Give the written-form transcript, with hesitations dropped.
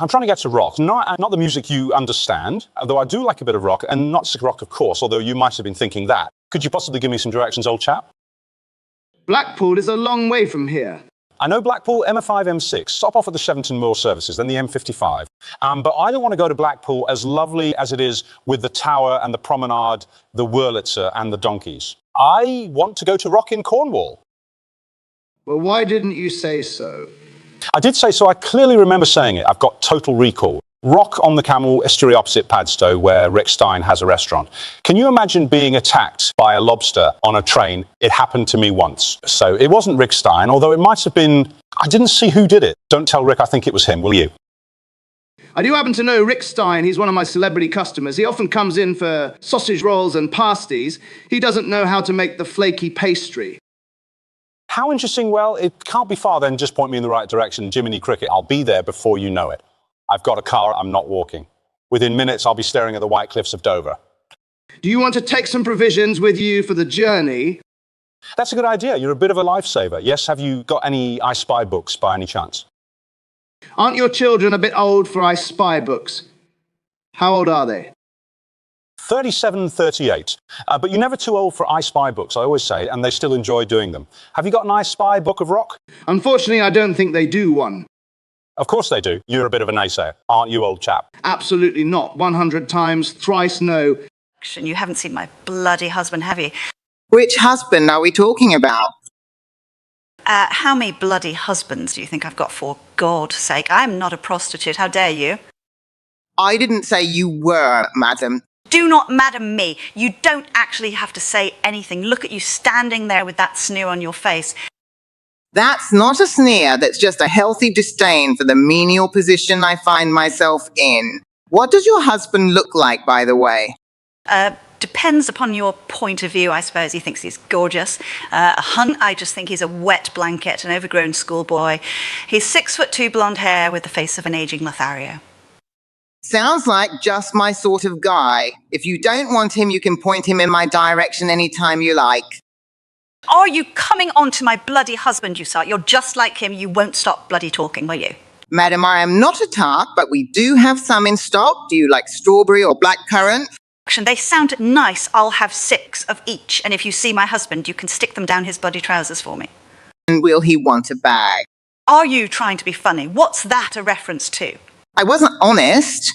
I'm trying to get to rock. Not the music you understand, although I do like a bit of rock, and not sick rock, of course, although you might have been thinking that. Could you possibly give me some directions, old chap? Blackpool is a long way from here. I know Blackpool, M5, M6. Stop off at the Shevington Moor services, then the M55. But I don't want to go to Blackpool, as lovely as it is with the Tower and the Promenade, the Wurlitzer and the donkeys. I want to go to rock in Cornwall. Well, why didn't you say so? I did say so. I clearly remember saying it. I've got total recall. Rock on the Camel, estuary opposite Padstow, where Rick Stein has a restaurant. Can you imagine being attacked by a lobster on a train? It happened to me once. So it wasn't Rick Stein, although it might have been... I didn't see who did it. Don't tell Rick I think it was him, will you? I do happen to know Rick Stein. He's one of my celebrity customers. He often comes in for sausage rolls and pasties. He doesn't know how to make the flaky pastry. How interesting. Well, it can't be far then. Just point me in the right direction. Jiminy Cricket, I'll be there before you know it. I've got a car, I'm not walking. Within minutes, I'll be staring at the White Cliffs of Dover. Do you want to take some provisions with you for the journey? That's a good idea. You're a bit of a lifesaver. Yes, have you got any I Spy books by any chance? Aren't your children a bit old for I Spy books? How old are they? 37, 38. But you're never too old for I Spy books, I always say, and they still enjoy doing them. Have you got an I Spy book of rock? Unfortunately, I don't think they do one. Of course they do. You're a bit of a naysayer, aren't you, old chap? Absolutely not. 100 times, thrice no. You haven't seen my bloody husband, have you? Which husband are we talking about? How many bloody husbands do you think I've got, for God's sake? I'm not a prostitute. How dare you? I didn't say you were, madam. Do not madam me. You don't actually have to say anything. Look at you standing there with that sneer on your face. That's not a sneer, that's just a healthy disdain for the menial position I find myself in. What does your husband look like, by the way? Depends upon your point of view, I suppose. He thinks he's gorgeous. I just think he's a wet blanket, an overgrown schoolboy. He's 6'2", blonde hair with the face of an ageing Lothario. Sounds like just my sort of guy. If you don't want him, you can point him in my direction anytime you like. Are you coming on to my bloody husband, you sot? You're just like him. You won't stop bloody talking, will you? Madam, I am not a tart, but we do have some in stock. Do you like strawberry or blackcurrant? They sound nice. I'll have 6 of each. And if you see my husband, you can stick them down his bloody trousers for me. And will he want a bag? Are you trying to be funny? What's that a reference to? I wasn't honest.